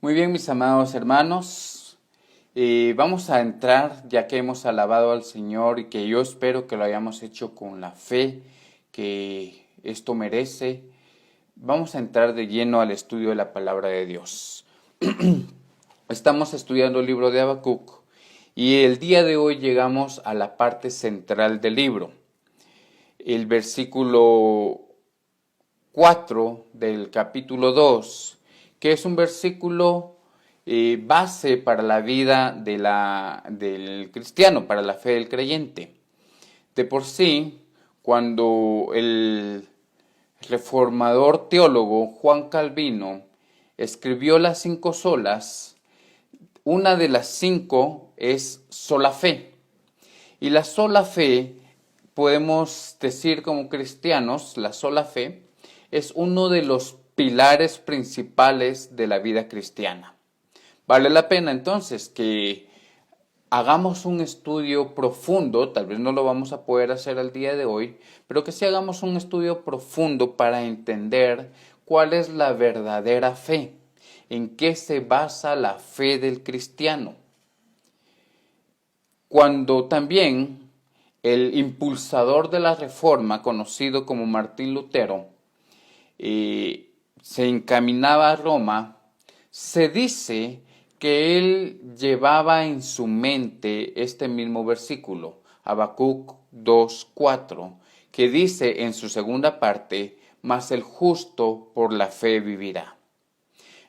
Muy bien, mis amados hermanos, vamos a entrar, ya que hemos alabado al Señor y que yo espero que lo hayamos hecho con la fe que esto merece. Vamos a entrar de lleno al estudio de la palabra de Dios. Estamos estudiando el libro de Habacuc y el día de hoy llegamos a la parte central del libro. El versículo 4 del capítulo 2, que es un versículo base para la vida del cristiano, para la fe del creyente. De por sí, cuando el reformador teólogo Juan Calvino escribió las 5 solas, una de las 5 es sola fe. Y la sola fe, podemos decir como cristianos, la sola fe es uno de los pilares principales de la vida cristiana. Vale la pena entonces que hagamos un estudio profundo, tal vez no lo vamos a poder hacer al día de hoy, pero que sí hagamos un estudio profundo para entender cuál es la verdadera fe, en qué se basa la fe del cristiano. Cuando también el impulsador de la Reforma, conocido como Martín Lutero, se encaminaba a Roma, se dice que él llevaba en su mente este mismo versículo, Habacuc 2:4, que dice en su segunda parte, mas el justo por la fe vivirá.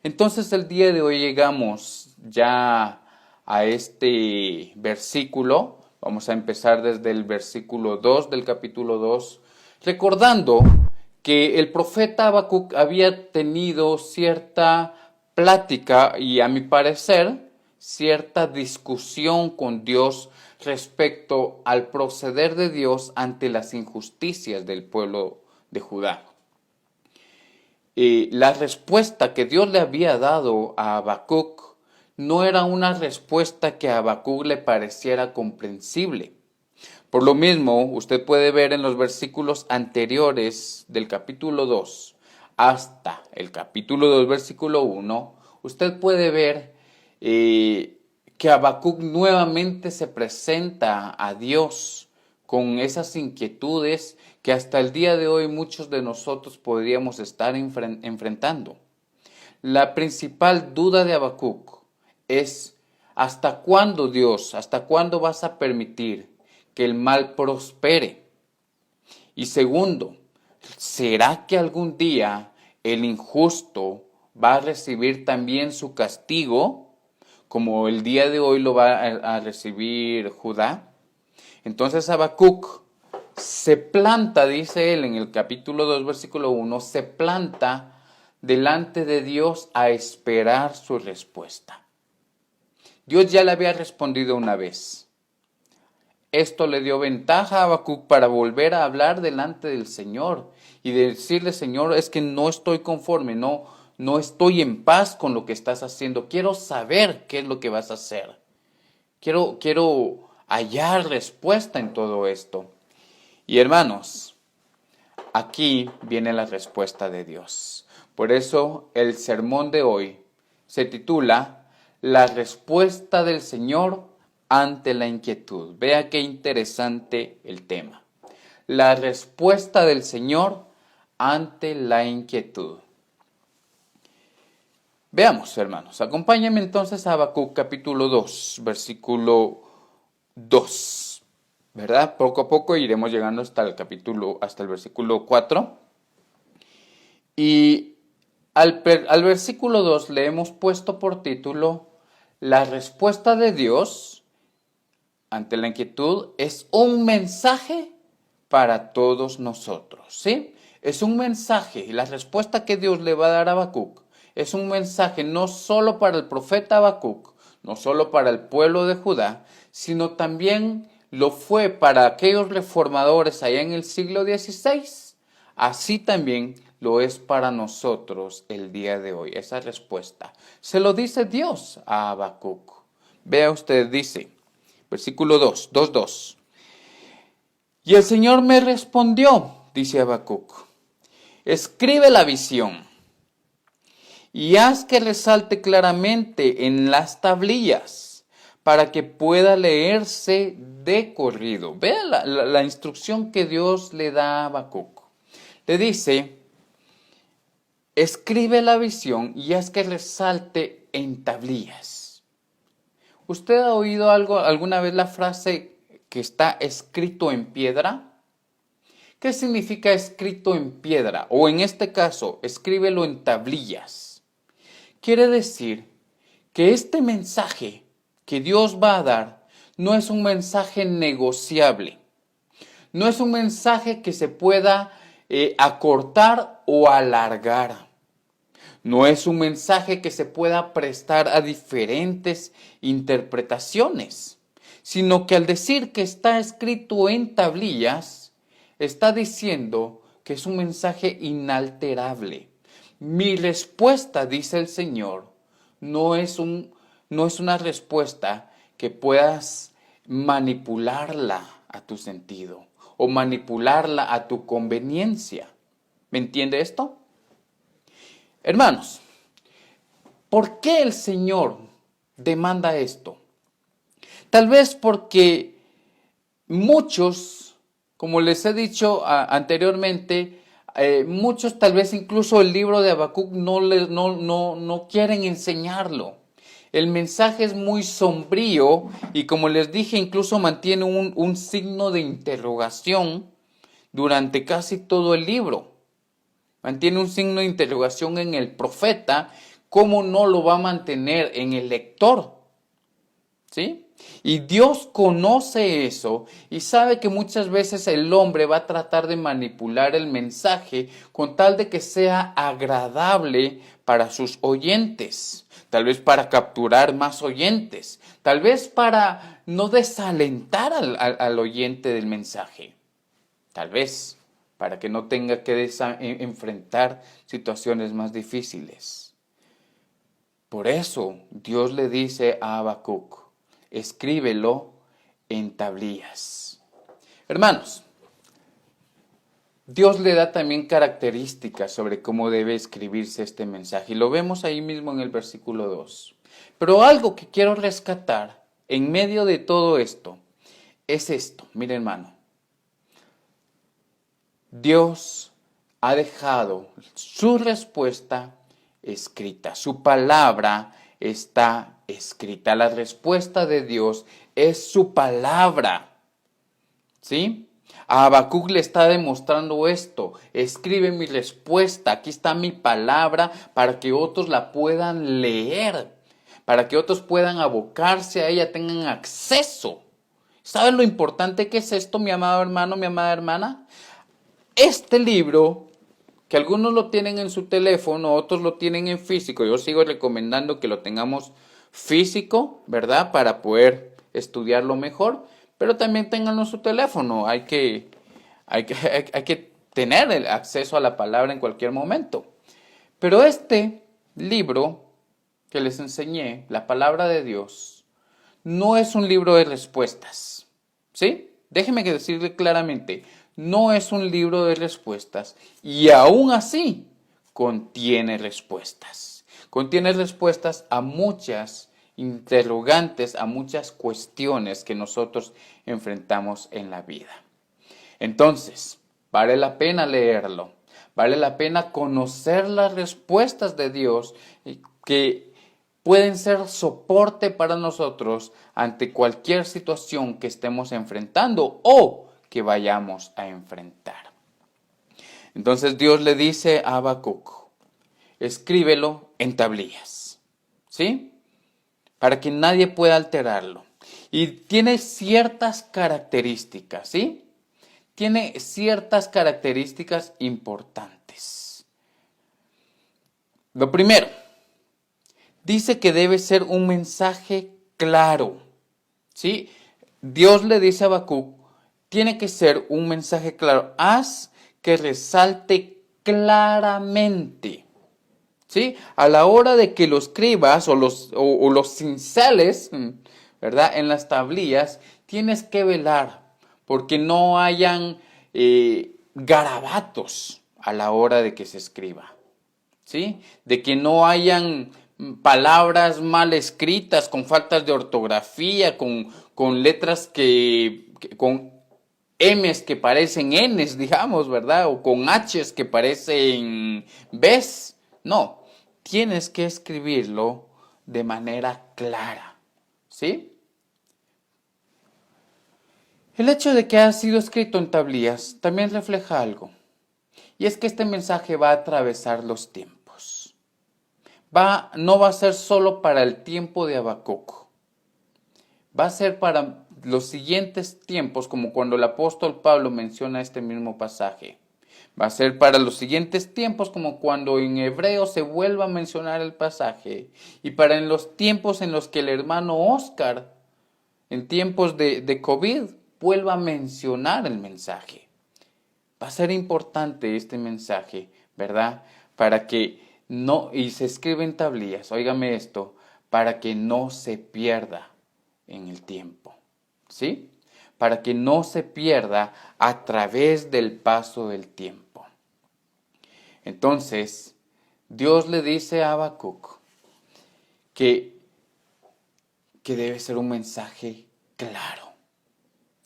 Entonces el día de hoy llegamos ya a este versículo. Vamos a empezar desde el versículo 2 del capítulo 2, recordando que el profeta Habacuc había tenido cierta plática y, a mi parecer, cierta discusión con Dios respecto al proceder de Dios ante las injusticias del pueblo de Judá. La respuesta que Dios le había dado a Habacuc no era una respuesta que a Habacuc le pareciera comprensible. Por lo mismo, usted puede ver en los versículos anteriores del capítulo 2 hasta el capítulo 2, versículo 1, usted puede ver que Habacuc nuevamente se presenta a Dios con esas inquietudes que hasta el día de hoy muchos de nosotros podríamos estar enfrentando. La principal duda de Habacuc es: ¿hasta cuándo, Dios? ¿Hasta cuándo vas a permitir que el mal prospere? Y segundo, ¿será que algún día el injusto va a recibir también su castigo, como el día de hoy lo va a recibir Judá? Entonces Habacuc se planta, dice él en el capítulo 2, versículo 1, se planta delante de Dios a esperar su respuesta. Dios ya le había respondido una vez. Esto le dio ventaja a Habacuc para volver a hablar delante del Señor y decirle: Señor, es que no estoy conforme, no estoy en paz con lo que estás haciendo. Quiero saber qué es lo que vas a hacer. Quiero hallar respuesta en todo esto. Y hermanos, aquí viene la respuesta de Dios. Por eso el sermón de hoy se titula La respuesta del Señor ante la inquietud. Vea qué interesante el tema. La respuesta del Señor ante la inquietud. Veamos, hermanos, acompáñenme entonces a Habacuc capítulo 2, versículo 2. ¿Verdad? Poco a poco iremos llegando hasta el versículo 4. Y al versículo 2 le hemos puesto por título: La respuesta de Dios ante la inquietud es un mensaje para todos nosotros, ¿sí? Es un mensaje, la respuesta que Dios le va a dar a Habacuc es un mensaje no solo para el profeta Habacuc, no solo para el pueblo de Judá, sino también lo fue para aquellos reformadores allá en el siglo XVI. Así también lo es para nosotros el día de hoy, esa respuesta. Se lo dice Dios a Habacuc. Vea usted, dice, versículo 2, 2:2. Y el Señor me respondió, dice Habacuc, escribe la visión y haz que resalte claramente en las tablillas para que pueda leerse de corrido. Vea la instrucción que Dios le da a Habacuc. Le dice, escribe la visión y haz que resalte en tablillas. ¿Usted ha oído alguna vez la frase que está escrito en piedra? ¿Qué significa escrito en piedra? O en este caso, escríbelo en tablillas. Quiere decir que este mensaje que Dios va a dar no es un mensaje negociable. No es un mensaje que se pueda acortar o alargar. No es un mensaje que se pueda prestar a diferentes interpretaciones, sino que al decir que está escrito en tablillas, está diciendo que es un mensaje inalterable. Mi respuesta, dice el Señor, no es una respuesta que puedas manipularla a tu sentido o manipularla a tu conveniencia. ¿Me entiende esto? Hermanos, ¿por qué el Señor demanda esto? Tal vez porque muchos, como les he dicho anteriormente, muchos tal vez incluso el libro de Habacuc no quieren enseñarlo. El mensaje es muy sombrío y como les dije, incluso mantiene un signo de interrogación durante casi todo el libro. Mantiene un signo de interrogación en el profeta, ¿cómo no lo va a mantener en el lector? ¿Sí? Y Dios conoce eso y sabe que muchas veces el hombre va a tratar de manipular el mensaje con tal de que sea agradable para sus oyentes, tal vez para capturar más oyentes, tal vez para no desalentar al oyente del mensaje, tal vez para que no tenga que enfrentar situaciones más difíciles. Por eso Dios le dice a Habacuc, escríbelo en tablillas. Hermanos, Dios le da también características sobre cómo debe escribirse este mensaje. Y lo vemos ahí mismo en el versículo 2. Pero algo que quiero rescatar en medio de todo esto es esto. Mire, hermano. Dios ha dejado su respuesta escrita. Su palabra está escrita. La respuesta de Dios es su palabra. ¿Sí? A Habacuc le está demostrando esto. Escribe mi respuesta. Aquí está mi palabra para que otros la puedan leer. Para que otros puedan abocarse a ella, tengan acceso. ¿Sabes lo importante que es esto, mi amado hermano, mi amada hermana? Este libro, que algunos lo tienen en su teléfono, otros lo tienen en físico, yo sigo recomendando que lo tengamos físico, ¿verdad? Para poder estudiarlo mejor, pero también ténganlo en su teléfono, hay que tener el acceso a la palabra en cualquier momento. Pero este libro que les enseñé, la palabra de Dios, no es un libro de respuestas, ¿sí? Déjeme que decirle claramente, no es un libro de respuestas y aún así contiene respuestas. Contiene respuestas a muchas interrogantes, a muchas cuestiones que nosotros enfrentamos en la vida. Entonces, vale la pena leerlo, vale la pena conocer las respuestas de Dios que pueden ser soporte para nosotros ante cualquier situación que estemos enfrentando o que vayamos a enfrentar. Entonces Dios le dice a Habacuc, escríbelo en tablillas, ¿sí? Para que nadie pueda alterarlo. Y tiene ciertas características, ¿sí? Tiene ciertas características importantes. Lo primero, dice que debe ser un mensaje claro, ¿sí? Dios le dice a Habacuc, tiene que ser un mensaje claro. Haz que resalte claramente, ¿sí? A la hora de que lo escribas o los cincels, ¿verdad? En las tablillas, tienes que velar porque no hayan garabatos a la hora de que se escriba, ¿sí? De que no hayan palabras mal escritas, con faltas de ortografía, con letras con M's que parecen N's, digamos, ¿verdad? O con H's que parecen B's. No, tienes que escribirlo de manera clara, ¿sí? El hecho de que haya sido escrito en tablillas también refleja algo, y es que este mensaje va a atravesar los tiempos. No va a ser solo para el tiempo de Habacuc, va a ser para los siguientes tiempos, como cuando el apóstol Pablo menciona este mismo pasaje. Va a ser para los siguientes tiempos, como cuando en Hebreo se vuelva a mencionar el pasaje, y para en los tiempos en los que el hermano Oscar, en tiempos de COVID, vuelva a mencionar el mensaje. Va a ser importante este mensaje, ¿verdad? Para que no, y se escribe en tablillas, óigame esto, para que no se pierda en el tiempo, ¿sí? Para que no se pierda a través del paso del tiempo. Entonces, Dios le dice a Habacuc que debe ser un mensaje claro,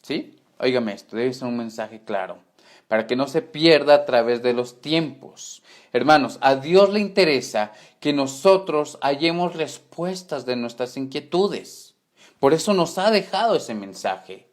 ¿sí? Óigame esto, debe ser un mensaje claro, para que no se pierda a través de los tiempos. Hermanos, a Dios le interesa que nosotros hallemos respuestas de nuestras inquietudes. Por eso nos ha dejado ese mensaje.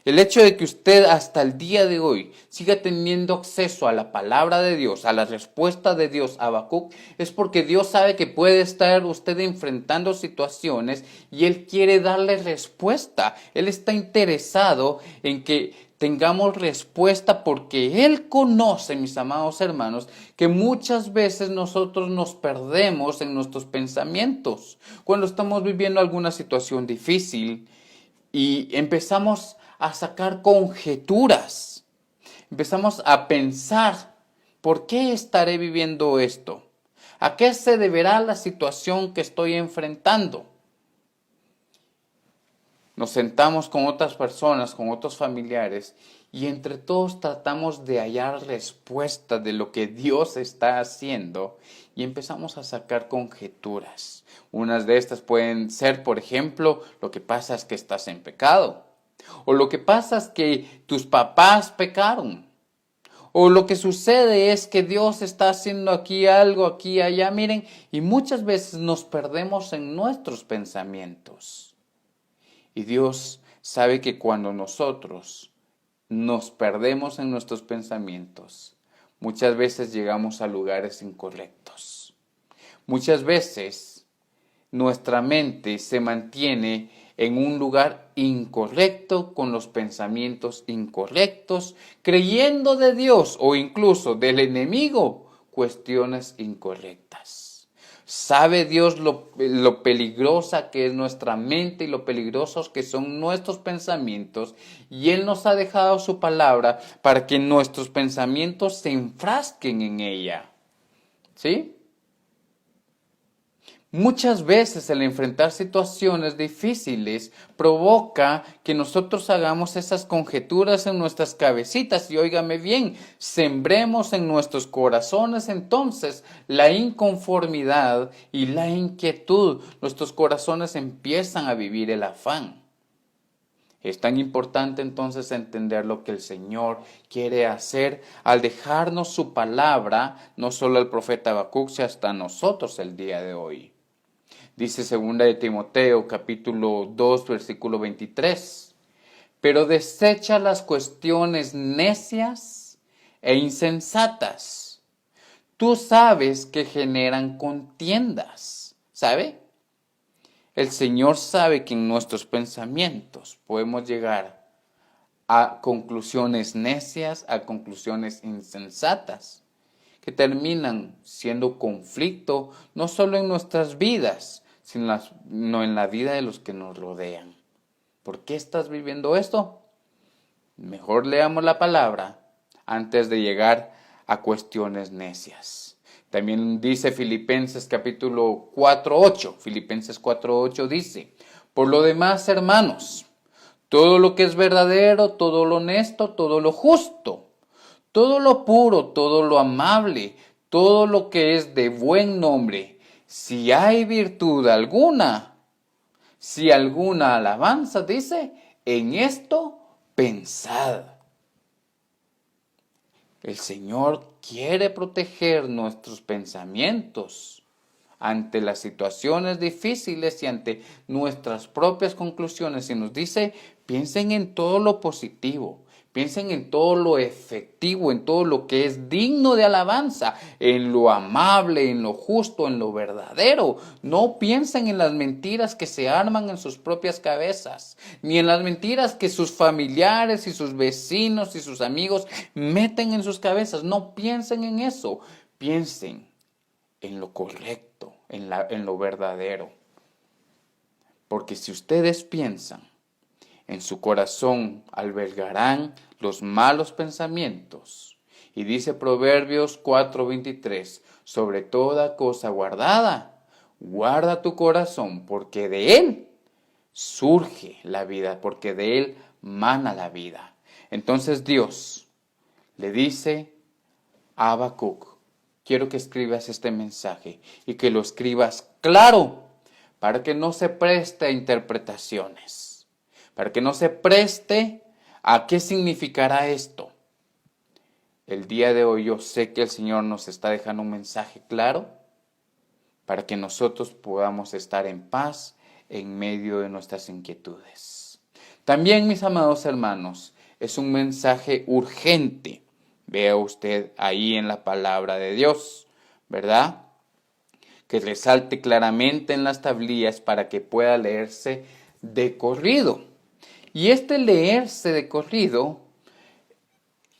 El hecho de que usted hasta el día de hoy siga teniendo acceso a la palabra de Dios, a la respuesta de Dios a Habacuc, es porque Dios sabe que puede estar usted enfrentando situaciones y Él quiere darle respuesta. Él está interesado en que tengamos respuesta porque Él conoce, mis amados hermanos, que muchas veces nosotros nos perdemos en nuestros pensamientos cuando estamos viviendo alguna situación difícil y empezamos a sacar conjeturas. Empezamos a pensar, ¿por qué estaré viviendo esto? ¿A qué se deberá la situación que estoy enfrentando? Nos sentamos con otras personas, con otros familiares, y entre todos tratamos de hallar respuesta de lo que Dios está haciendo y empezamos a sacar conjeturas. Unas de estas pueden ser, por ejemplo, lo que pasa es que estás en pecado. O lo que pasa es que tus papás pecaron. O lo que sucede es que Dios está haciendo aquí algo, aquí, allá. Miren, y muchas veces nos perdemos en nuestros pensamientos. Y Dios sabe que cuando nosotros nos perdemos en nuestros pensamientos, muchas veces llegamos a lugares incorrectos. Muchas veces nuestra mente se mantiene en un lugar incorrecto, con los pensamientos incorrectos, creyendo de Dios o incluso del enemigo cuestiones incorrectas. ¿Sabe Dios lo peligrosa que es nuestra mente y lo peligrosos que son nuestros pensamientos? Y Él nos ha dejado su palabra para que nuestros pensamientos se enfrasquen en ella. ¿Sí? Muchas veces el enfrentar situaciones difíciles provoca que nosotros hagamos esas conjeturas en nuestras cabecitas y óigame bien, sembremos en nuestros corazones entonces la inconformidad y la inquietud. Nuestros corazones empiezan a vivir el afán. Es tan importante entonces entender lo que el Señor quiere hacer al dejarnos su palabra, no solo al profeta Habacuc, sino hasta nosotros el día de hoy. Dice 2 de Timoteo capítulo 2 versículo 23, pero desecha las cuestiones necias e insensatas. Tú sabes que generan contiendas, ¿sabe? El Señor sabe que en nuestros pensamientos podemos llegar a conclusiones necias, a conclusiones insensatas, que terminan siendo conflicto no solo en nuestras vidas, sino en la vida de los que nos rodean. ¿Por qué estás viviendo esto? Mejor leamos la palabra antes de llegar a cuestiones necias. También dice Filipenses capítulo 4:8. Filipenses 4:8 dice, por lo demás, hermanos, todo lo que es verdadero, todo lo honesto, todo lo justo, todo lo puro, todo lo amable, todo lo que es de buen nombre, si hay virtud alguna, si alguna alabanza, dice, en esto pensad. El Señor quiere proteger nuestros pensamientos ante las situaciones difíciles y ante nuestras propias conclusiones. Y nos dice, piensen en todo lo positivo, piensen en todo lo efectivo, en todo lo que es digno de alabanza, en lo amable, en lo justo, en lo verdadero. No piensen en las mentiras que se arman en sus propias cabezas, ni en las mentiras que sus familiares y sus vecinos y sus amigos meten en sus cabezas. No piensen en eso, piensen en lo correcto, en lo verdadero. Porque si ustedes piensan, en su corazón albergarán los malos pensamientos. Y dice Proverbios 4:23, sobre toda cosa guardada, guarda tu corazón, porque de él surge la vida, porque de él mana la vida. Entonces Dios le dice a Habacuc, quiero que escribas este mensaje y que lo escribas claro para que no se preste a interpretaciones, para que no se preste a qué significará esto. El día de hoy yo sé que el Señor nos está dejando un mensaje claro para que nosotros podamos estar en paz en medio de nuestras inquietudes. También, mis amados hermanos, es un mensaje urgente. Vea usted ahí en la palabra de Dios, ¿verdad? Que resalte claramente en las tablillas para que pueda leerse de corrido. Y este leerse de corrido,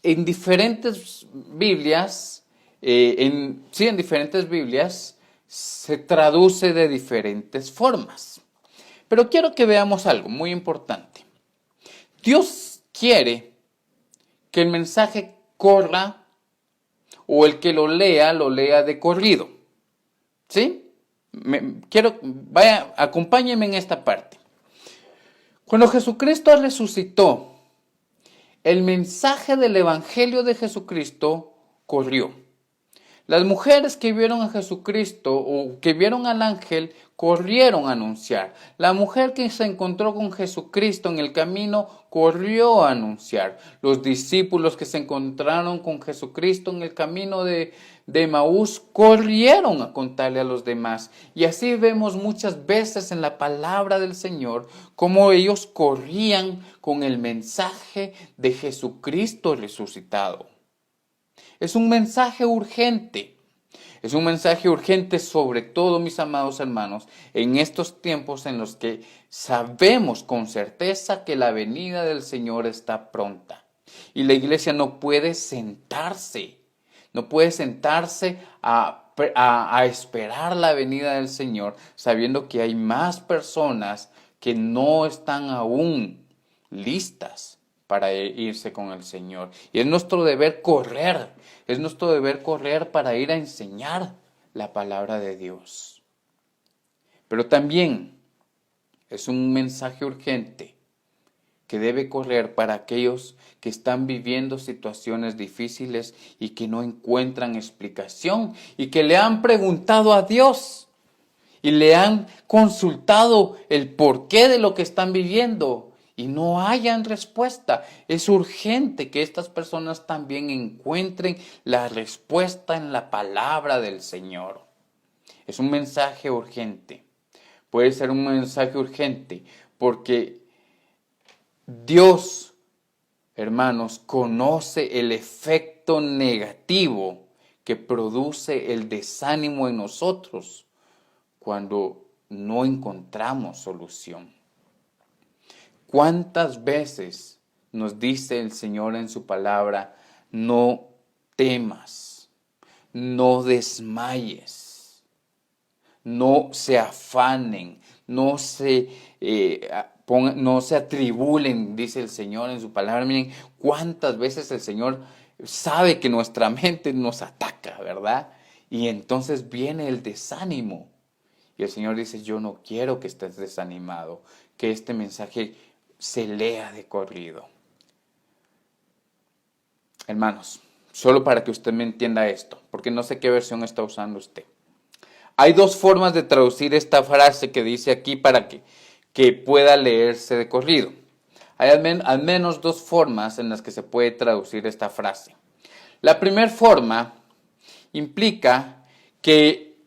en diferentes Biblias, en diferentes Biblias, se traduce de diferentes formas. Pero quiero que veamos algo muy importante. Dios quiere que el mensaje corra o el que lo lea de corrido. ¿Sí? Acompáñenme en esta parte. Cuando Jesucristo resucitó, el mensaje del Evangelio de Jesucristo corrió. Las mujeres que vieron a Jesucristo o que vieron al ángel corrieron a anunciar. La mujer que se encontró con Jesucristo en el camino corrió a anunciar. Los discípulos que se encontraron con Jesucristo en el camino de Emaús corrieron a contarle a los demás. Y así vemos muchas veces en la palabra del Señor cómo ellos corrían con el mensaje de Jesucristo resucitado. Es un mensaje urgente. Es un mensaje urgente sobre todo, mis amados hermanos, en estos tiempos en los que sabemos con certeza que la venida del Señor está pronta. Y la iglesia no puede sentarse a esperar la venida del Señor, sabiendo que hay más personas que no están aún listas para irse con el Señor. Y es nuestro deber correr para ir a enseñar la palabra de Dios. Pero también es un mensaje urgente que debe correr para aquellos que están viviendo situaciones difíciles y que no encuentran explicación y que le han preguntado a Dios y le han consultado el porqué de lo que están viviendo y no hayan respuesta. Es urgente que estas personas también encuentren la respuesta en la palabra del Señor. Es un mensaje urgente. Puede ser un mensaje urgente porque Dios, hermanos, conoce el efecto negativo que produce el desánimo en nosotros cuando no encontramos solución. ¿Cuántas veces nos dice el Señor en su palabra, no temas, no desmayes, no se afanen, no se atribulen, dice el Señor en su palabra? Miren, cuántas veces el Señor sabe que nuestra mente nos ataca, ¿verdad? Y entonces viene el desánimo. Y el Señor dice, yo no quiero que estés desanimado, que este mensaje se lea de corrido. Hermanos, Solo para que usted me entienda esto, porque no sé qué versión está usando usted. Hay dos formas de traducir esta frase que dice aquí para que pueda leerse de corrido. Hay al menos dos formas en las que se puede traducir esta frase. La primera forma implica que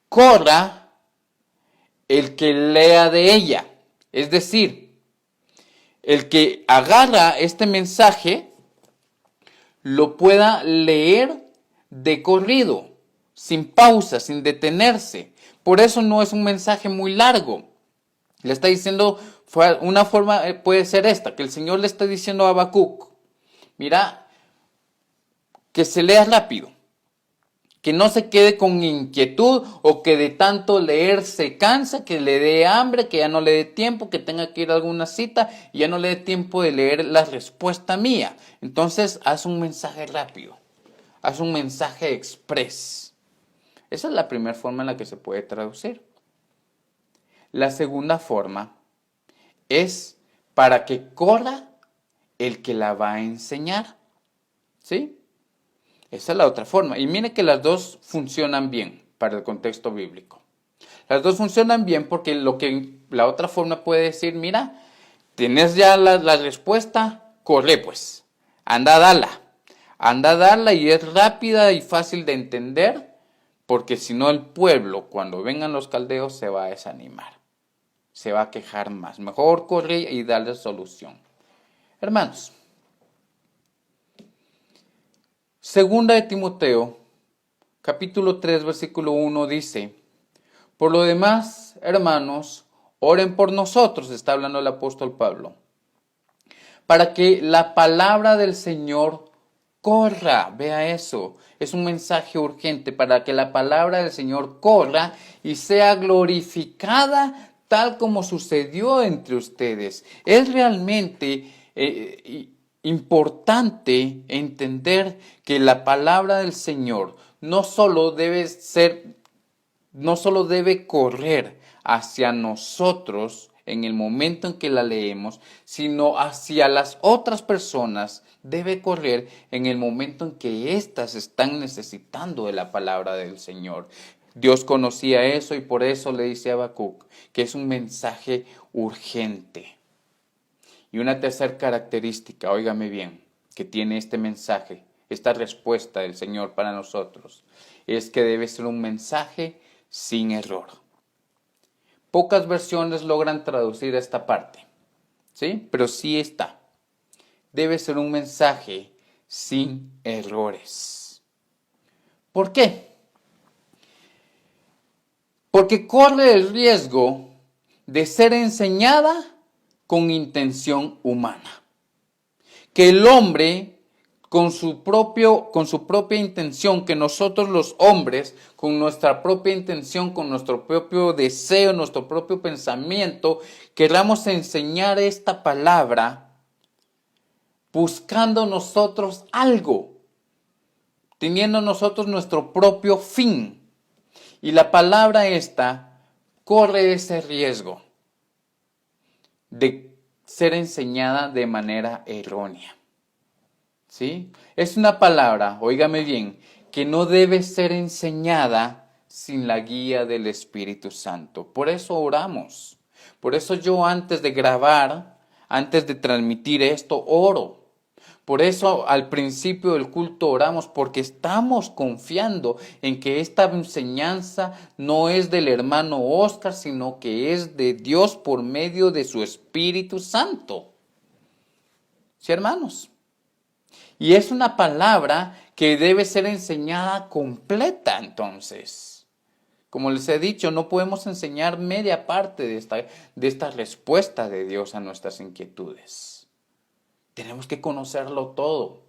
corra el que lea de ella. Es decir, el que agarra este mensaje lo pueda leer de corrido, sin pausa, sin detenerse. Por eso no es un mensaje muy largo. Le está diciendo, una forma puede ser esta, que el Señor le está diciendo a Habacuc, mira, que se lea rápido, que no se quede con inquietud o que de tanto leer se cansa, que le dé hambre, que ya no le dé tiempo, que tenga que ir a alguna cita y ya no le dé tiempo de leer la respuesta mía. Entonces, haz un mensaje rápido, haz un mensaje express. Esa es la primera forma en la que se puede traducir. La segunda forma es para que corra el que la va a enseñar. ¿Sí? Esa es la otra forma. Y mire que las dos funcionan bien para el contexto bíblico. Las dos funcionan bien porque lo que la otra forma puede decir, mira, tienes ya la respuesta, corre pues, anda a darla y es rápida y fácil de entender, porque si no el pueblo, cuando vengan los caldeos, se va a desanimar, se va a quejar más. Mejor corre y darle solución. Hermanos, Segunda de Timoteo, capítulo 3, versículo 1 dice, por lo demás, hermanos, oren por nosotros, está hablando el apóstol Pablo, para que la palabra del Señor corra. Vea eso, es un mensaje urgente, para que la palabra del Señor corra y sea glorificada tal como sucedió entre ustedes. Es realmente importante entender que la palabra del Señor no solo debe correr hacia nosotros en el momento en que la leemos, sino hacia las otras personas debe correr en el momento en que éstas están necesitando de la palabra del Señor. Dios conocía eso y por eso le dice a Habacuc que es un mensaje urgente. Y una tercera característica, óigame bien, que tiene este mensaje, esta respuesta del Señor para nosotros, es que debe ser un mensaje sin error. Pocas versiones logran traducir esta parte, ¿sí? Pero sí está. Debe ser un mensaje sin errores. ¿Por qué? Porque corre el riesgo de ser enseñada con intención humana. Que el hombre con su propia intención, que nosotros los hombres, con nuestra propia intención, con nuestro propio deseo, nuestro propio pensamiento, queramos enseñar esta palabra buscando nosotros algo, teniendo nosotros nuestro propio fin. Y la palabra esta corre ese riesgo de ser enseñada de manera errónea. ¿Sí? Es una palabra, óigame bien, que no debe ser enseñada sin la guía del Espíritu Santo. Por eso oramos. Por eso yo antes de grabar, antes de transmitir esto, oro. Por eso al principio del culto oramos, porque estamos confiando en que esta enseñanza no es del hermano Oscar, sino que es de Dios por medio de su Espíritu Santo. ¿Sí, hermanos? Y es una palabra que debe ser enseñada completa, entonces. Como les he dicho, no podemos enseñar media parte de esta respuesta de Dios a nuestras inquietudes. Tenemos que conocerlo todo.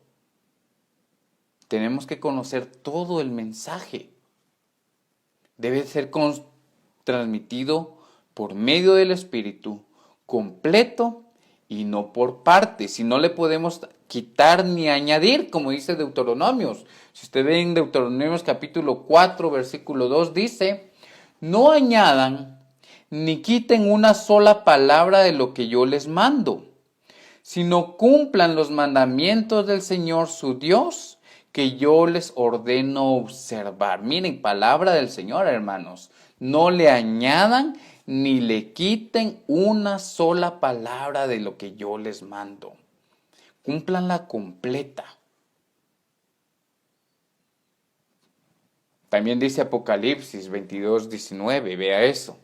Tenemos que conocer todo el mensaje. Debe ser transmitido por medio del Espíritu, completo y no por partes. Si no le podemos quitar ni añadir, como dice Deuteronomios. Si usted ve en Deuteronomios capítulo 4, versículo 2, dice, no añadan ni quiten una sola palabra de lo que yo les mando, sino cumplan los mandamientos del Señor su Dios, que yo les ordeno observar. Miren, palabra del Señor, hermanos. No le añadan ni le quiten una sola palabra de lo que yo les mando. Cúmplanla completa. También dice Apocalipsis 22:19, vea eso.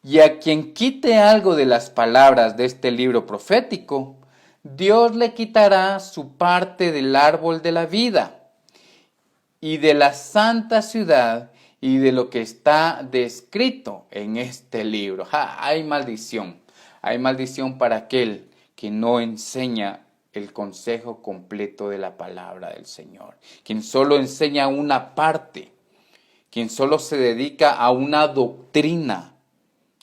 Y a quien quite algo de las palabras de este libro profético, Dios le quitará su parte del árbol de la vida y de la santa ciudad y de lo que está descrito en este libro. Hay maldición para aquel que no enseña el consejo completo de la palabra del Señor, quien solo enseña una parte, quien solo se dedica a una doctrina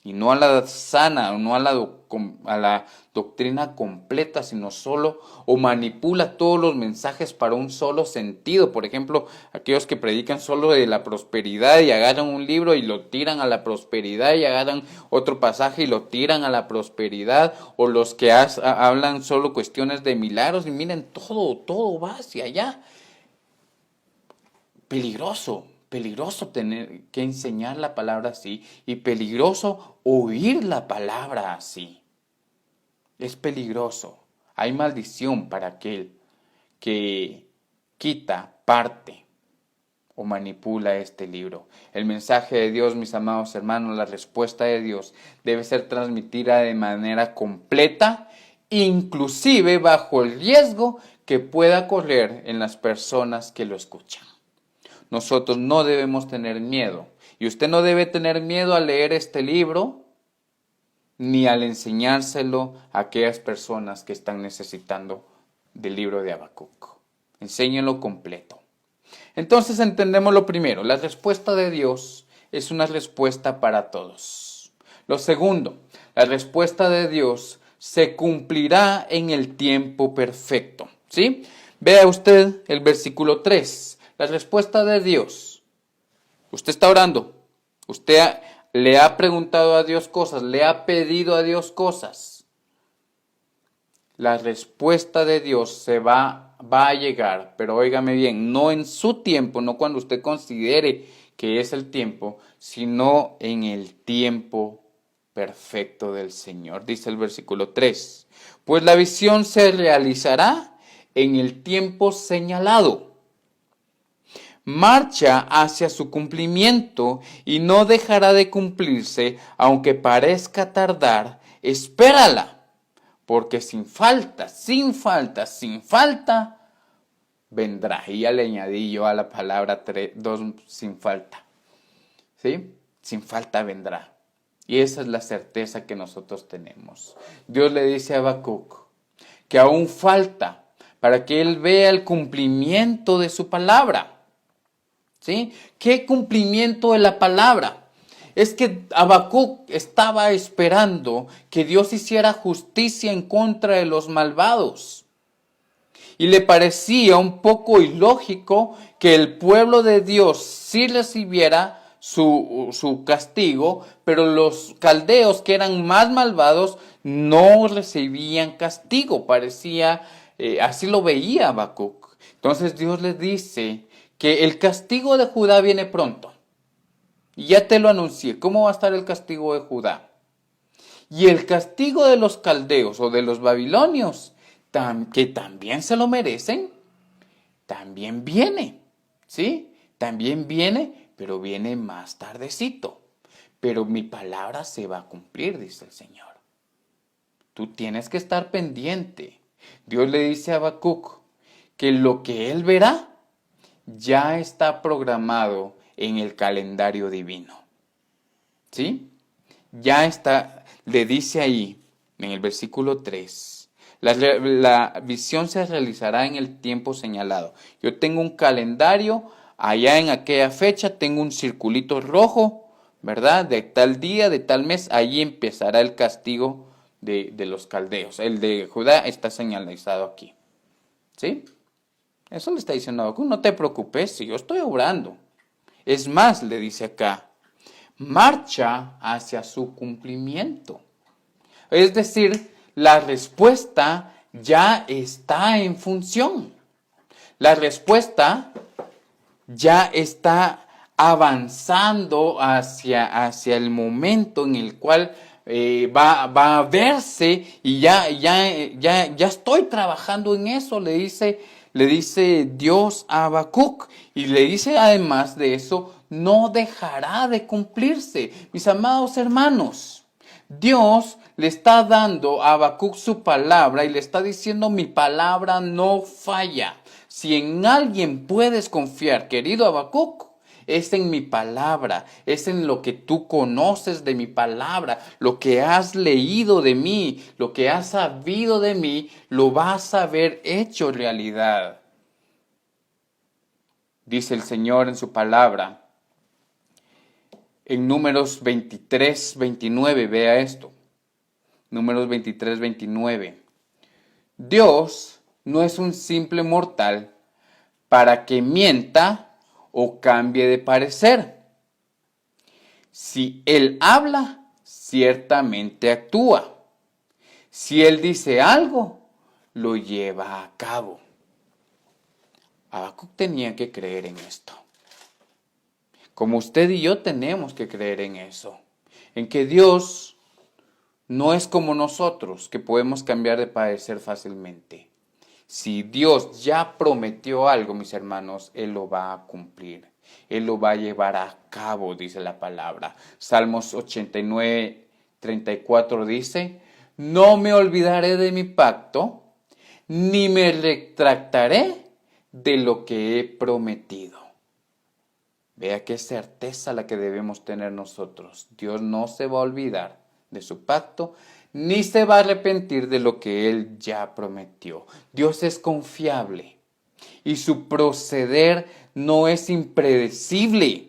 y no a la sana, no a la doctrina completa, sino solo o manipula todos los mensajes para un solo sentido. Por ejemplo, aquellos que predican solo de la prosperidad y agarran un libro y lo tiran a la prosperidad y agarran otro pasaje y lo tiran a la prosperidad, o los que hablan solo cuestiones de milagros y miren, todo va hacia allá. Peligroso tener que enseñar la palabra así y peligroso oír la palabra así. Es peligroso. Hay maldición para aquel que quita parte o manipula este libro. El mensaje de Dios, mis amados hermanos, la respuesta de Dios debe ser transmitida de manera completa, inclusive bajo el riesgo que pueda correr en las personas que lo escuchan. Nosotros no debemos tener miedo. Y usted no debe tener miedo al leer este libro, ni al enseñárselo a aquellas personas que están necesitando del libro de Habacuc. Enséñenlo completo. Entonces entendemos lo primero, la respuesta de Dios es una respuesta para todos. Lo segundo, la respuesta de Dios se cumplirá en el tiempo perfecto. ¿Sí? Vea usted el versículo 3. La respuesta de Dios. Usted está orando. Usted le ha preguntado a Dios cosas. Le ha pedido a Dios cosas. La respuesta de Dios va a llegar. Pero óigame bien, no en su tiempo, no cuando usted considere que es el tiempo, sino en el tiempo perfecto del Señor. Dice el versículo 3. Pues la visión se realizará en el tiempo señalado. Marcha hacia su cumplimiento y no dejará de cumplirse, aunque parezca tardar, espérala, porque sin falta, vendrá. Y ya le añadí yo a la palabra 2, sin falta. ¿Sí? Sin falta vendrá. Y esa es la certeza que nosotros tenemos. Dios le dice a Habacuc que aún falta para que él vea el cumplimiento de su palabra. ¿Sí? ¿Qué cumplimiento de la palabra? Es que Habacuc estaba esperando que Dios hiciera justicia en contra de los malvados. Y le parecía un poco ilógico que el pueblo de Dios sí recibiera su castigo, pero los caldeos, que eran más malvados, no recibían castigo. Parecía, así lo veía Habacuc. Entonces Dios le dice que el castigo de Judá viene pronto. Y ya te lo anuncié. ¿Cómo va a estar el castigo de Judá? Y el castigo de los caldeos o de los babilonios, que también se lo merecen, también viene. ¿Sí? También viene, pero viene más tardecito. Pero mi palabra se va a cumplir, dice el Señor. Tú tienes que estar pendiente. Dios le dice a Habacuc que lo que él verá ya está programado en el calendario divino. ¿Sí? Ya está, le dice ahí, en el versículo 3, la visión se realizará en el tiempo señalado. Yo tengo un calendario, allá en aquella fecha tengo un circulito rojo, ¿verdad? De tal día, de tal mes, ahí empezará el castigo de los caldeos. El de Judá está señalizado aquí. ¿Sí? Eso le está diciendo a Habacuc, no te preocupes, si yo estoy obrando. Es más, le dice acá, marcha hacia su cumplimiento. Es decir, la respuesta ya está en función. la respuesta ya está avanzando hacia el momento en el cual va a verse y ya estoy trabajando en eso, le dice Dios a Habacuc, y le dice además de eso, no dejará de cumplirse. Mis amados hermanos, Dios le está dando a Habacuc su palabra y le está diciendo, mi palabra no falla. Si en alguien puedes confiar, querido Habacuc, es en mi palabra, es en lo que tú conoces de mi palabra, lo que has leído de mí, lo que has sabido de mí, lo vas a ver hecho realidad. Dice el Señor en su palabra, en Números 23, 29, vea esto. Números 23, 29. Dios no es un simple mortal para que mienta o cambie de parecer. Si Él habla, ciertamente actúa. Si Él dice algo, lo lleva a cabo. Habacuc tenía que creer en esto. Como usted y yo tenemos que creer en eso. En que Dios no es como nosotros, que podemos cambiar de parecer fácilmente. Si Dios ya prometió algo, mis hermanos, Él lo va a cumplir. Él lo va a llevar a cabo, dice la palabra. Salmos 89, 34 dice, no me olvidaré de mi pacto, ni me retractaré de lo que he prometido. Vea qué certeza la que debemos tener nosotros. Dios no se va a olvidar de su pacto, ni se va a arrepentir de lo que Él ya prometió. Dios es confiable y su proceder no es impredecible.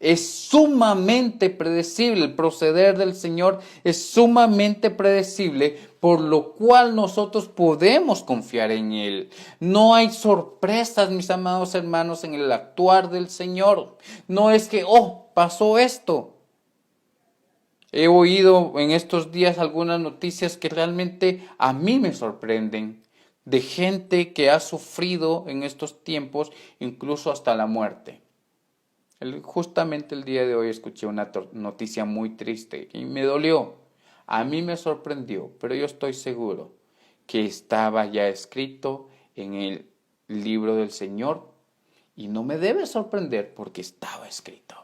Es sumamente predecible. El proceder del Señor es sumamente predecible, por lo cual nosotros podemos confiar en Él. No hay sorpresas, mis amados hermanos, en el actuar del Señor. No es que, pasó esto. He oído en estos días algunas noticias que realmente a mí me sorprenden, de gente que ha sufrido en estos tiempos incluso hasta la muerte. Justamente el día de hoy escuché una noticia muy triste y me dolió. A mí me sorprendió, pero yo estoy seguro que estaba ya escrito en el libro del Señor y no me debe sorprender porque estaba escrito.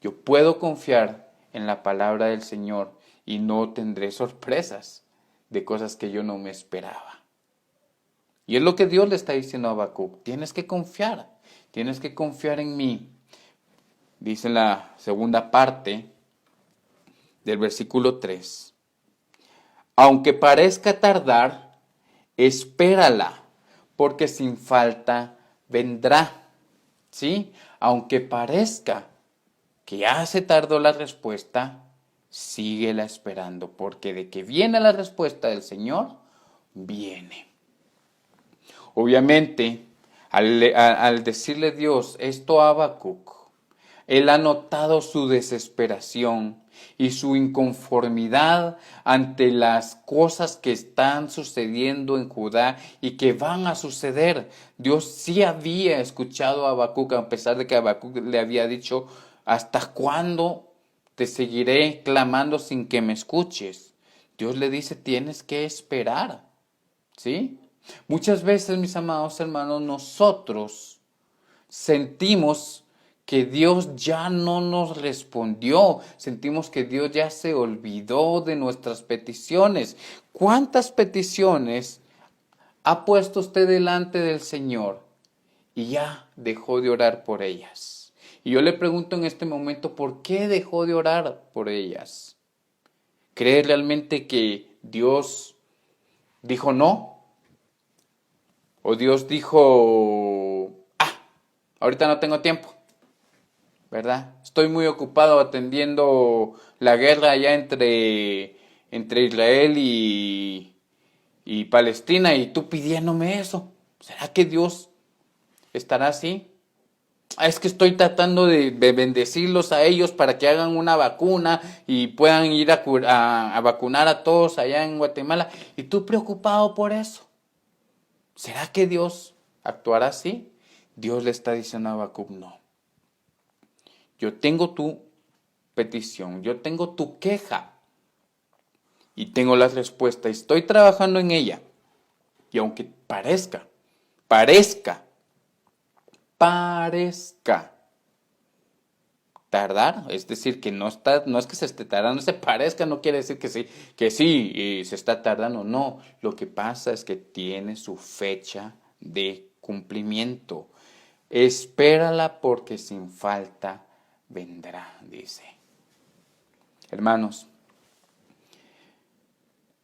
Yo puedo confiar en la palabra del Señor y no tendré sorpresas de cosas que yo no me esperaba. Y es lo que Dios le está diciendo a Habacuc, tienes que confiar en mí. Dice en la segunda parte del versículo 3, aunque parezca tardar, espérala, porque sin falta vendrá. ¿Sí? Aunque parezca que ya se tardó la respuesta, síguela esperando, porque de que viene la respuesta del Señor, viene. Obviamente, al decirle Dios esto a Habacuc, Él ha notado su desesperación y su inconformidad ante las cosas que están sucediendo en Judá y que van a suceder. Dios sí había escuchado a Habacuc, a pesar de que Habacuc le había dicho, ¿hasta cuándo te seguiré clamando sin que me escuches? Dios le dice, tienes que esperar, ¿sí? Muchas veces, mis amados hermanos, nosotros sentimos que Dios ya no nos respondió, sentimos que Dios ya se olvidó de nuestras peticiones. ¿Cuántas peticiones ha puesto usted delante del Señor y ya dejó de orar por ellas? Y yo le pregunto en este momento, ¿por qué dejó de orar por ellas? ¿Cree realmente que Dios dijo no? ¿O Dios dijo, ahorita no tengo tiempo? ¿Verdad? Estoy muy ocupado atendiendo la guerra allá entre Israel y Palestina y tú pidiéndome eso. ¿Será que Dios estará así? Es que estoy tratando de bendecirlos a ellos para que hagan una vacuna y puedan ir a vacunar a todos allá en Guatemala. Y tú preocupado por eso. ¿Será que Dios actuar así? Dios le está diciendo a Habacuc, no. Yo tengo tu petición, yo tengo tu queja y tengo la respuesta. Estoy trabajando en ella. Y aunque parezca tardar, es decir, que no es que se esté tardando, se parezca, no quiere decir que sí, y se está tardando, no, lo que pasa es que tiene su fecha de cumplimiento. Espérala porque sin falta vendrá, dice. Hermanos,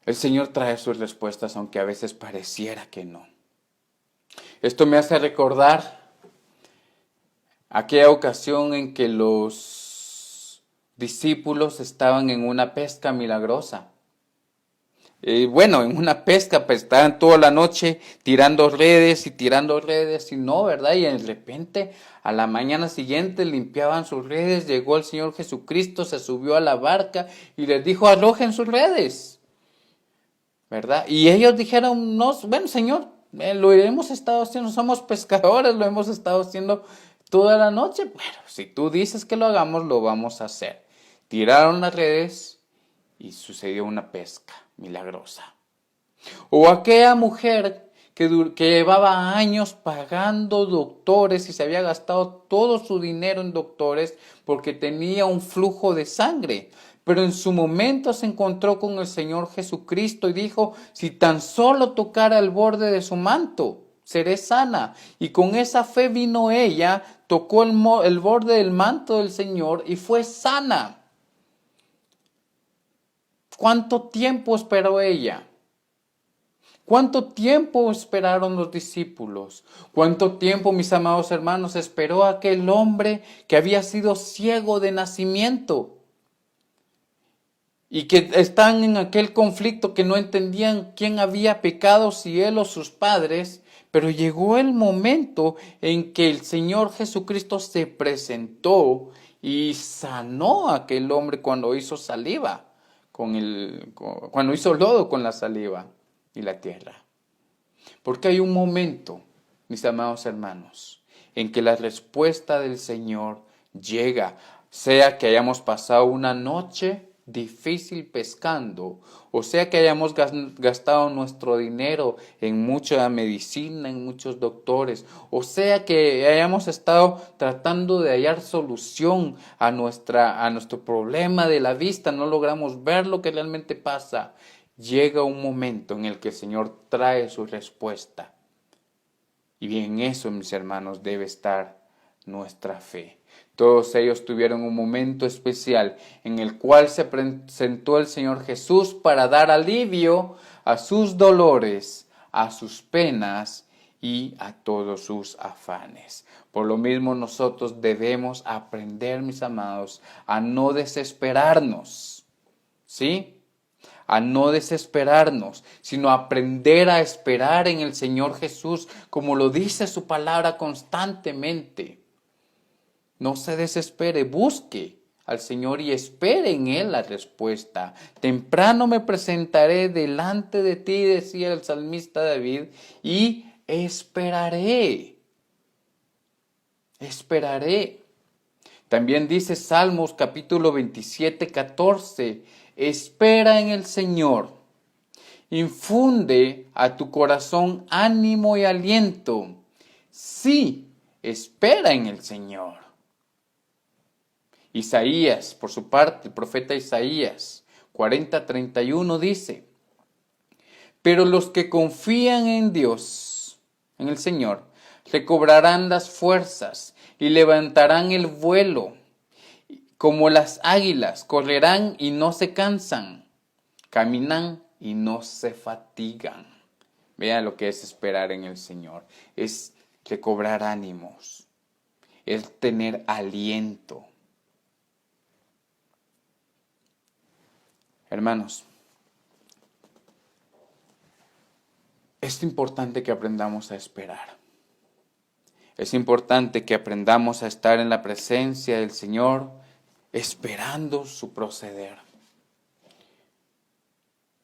el Señor trae sus respuestas, aunque a veces pareciera que no. Esto me hace recordar aquella ocasión en que los discípulos estaban en una pesca milagrosa. En una pesca, pues estaban toda la noche tirando redes y no, ¿verdad? Y de repente, a la mañana siguiente limpiaban sus redes, llegó el Señor Jesucristo, se subió a la barca y les dijo, arrojen sus redes, ¿verdad? Y ellos dijeron, no, bueno, Señor, lo hemos estado haciendo, somos pescadores, lo hemos estado haciendo toda la noche. Bueno, si tú dices que lo hagamos, lo vamos a hacer. Tiraron las redes y sucedió una pesca milagrosa. O aquella mujer que llevaba años pagando doctores y se había gastado todo su dinero en doctores porque tenía un flujo de sangre. Pero en su momento se encontró con el Señor Jesucristo y dijo, si tan solo tocara el borde de su manto, seré sana. Y con esa fe vino ella, tocó el borde del manto del Señor y fue sana. ¿Cuánto tiempo esperó ella? ¿Cuánto tiempo esperaron los discípulos? ¿Cuánto tiempo, mis amados hermanos, esperó aquel hombre que había sido ciego de nacimiento? Y que están en aquel conflicto que no entendían quién había pecado, si él o sus padres. Pero llegó el momento en que el Señor Jesucristo se presentó y sanó a aquel hombre cuando hizo saliva, cuando hizo lodo con la saliva y la tierra. Porque hay un momento, mis amados hermanos, en que la respuesta del Señor llega, sea que hayamos pasado una noche difícil pescando, o sea que hayamos gastado nuestro dinero en mucha medicina, en muchos doctores, o sea que hayamos estado tratando de hallar solución a nuestro problema de la vista, no logramos ver lo que realmente pasa. Llega un momento en el que el Señor trae su respuesta. Y bien, en eso, mis hermanos, debe estar nuestra fe. Todos ellos tuvieron un momento especial en el cual se presentó el Señor Jesús para dar alivio a sus dolores, a sus penas y a todos sus afanes. Por lo mismo nosotros debemos aprender, mis amados, a no desesperarnos, ¿sí? A no desesperarnos, sino a aprender a esperar en el Señor Jesús, como lo dice su palabra constantemente. No se desespere, busque al Señor y espere en Él la respuesta. Temprano me presentaré delante de ti, decía el salmista David, y esperaré. Esperaré. También dice Salmos capítulo 27, 14, espera en el Señor, infunde a tu corazón ánimo y aliento. Sí, espera en el Señor. Isaías, por su parte, el profeta Isaías 40:31 dice, pero los que confían en Dios, en el Señor, recobrarán las fuerzas y levantarán el vuelo. Como las águilas, correrán y no se cansan, caminan y no se fatigan. Vean lo que es esperar en el Señor. Es recobrar ánimos, es tener aliento. Hermanos, es importante que aprendamos a esperar. Es importante que aprendamos a estar en la presencia del Señor, esperando su proceder.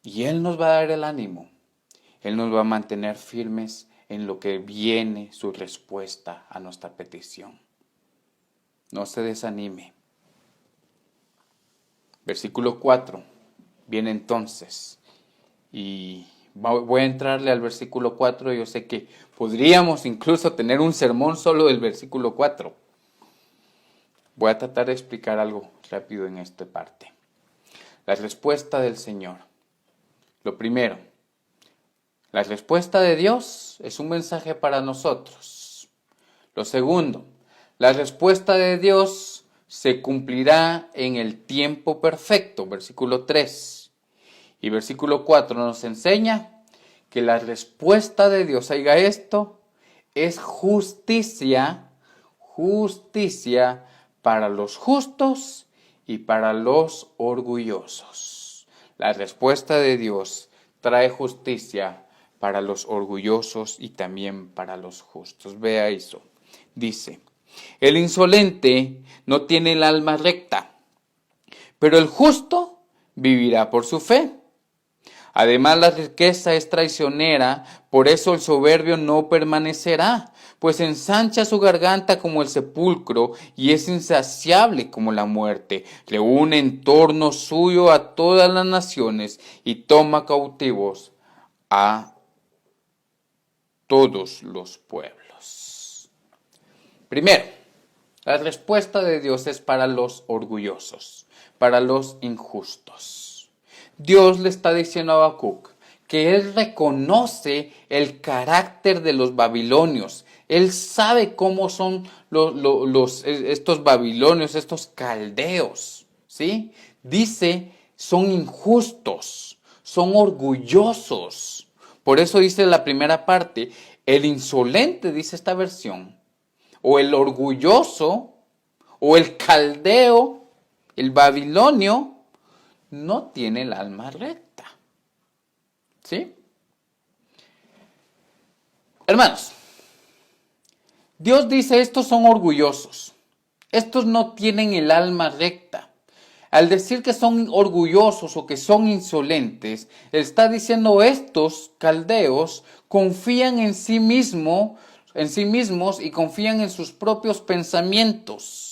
Y Él nos va a dar el ánimo. Él nos va a mantener firmes en lo que viene su respuesta a nuestra petición. No se desanime. Versículo 4 viene entonces, y voy a entrarle al versículo 4. Yo sé que podríamos incluso tener un sermón solo del versículo 4. Voy a tratar de explicar algo rápido en esta parte. La respuesta del Señor. Lo primero, la respuesta de Dios es un mensaje para nosotros. Lo segundo, la respuesta de Dios se cumplirá en el tiempo perfecto, versículo 3. Y versículo 4 nos enseña que la respuesta de Dios, oiga esto, es justicia para los justos y para los orgullosos. La respuesta de Dios trae justicia para los orgullosos y también para los justos. Vea eso. Dice, el insolente no tiene el alma recta, pero el justo vivirá por su fe. Además, la riqueza es traicionera, por eso el soberbio no permanecerá, pues ensancha su garganta como el sepulcro y es insaciable como la muerte. Reúne en torno suyo a todas las naciones y toma cautivos a todos los pueblos. Primero, la respuesta de Dios es para los orgullosos, para los injustos. Dios le está diciendo a Habacuc que él reconoce el carácter de los babilonios. Él sabe cómo son estos babilonios, estos caldeos, ¿sí? Dice, son injustos, son orgullosos. Por eso dice la primera parte, el insolente, dice esta versión, o el orgulloso, o el caldeo, el babilonio, no tiene el alma recta. ¿Sí? Hermanos, Dios dice, estos son orgullosos. Estos no tienen el alma recta. Al decir que son orgullosos o que son insolentes, está diciendo estos caldeos confían en sí mismos y confían en sus propios pensamientos.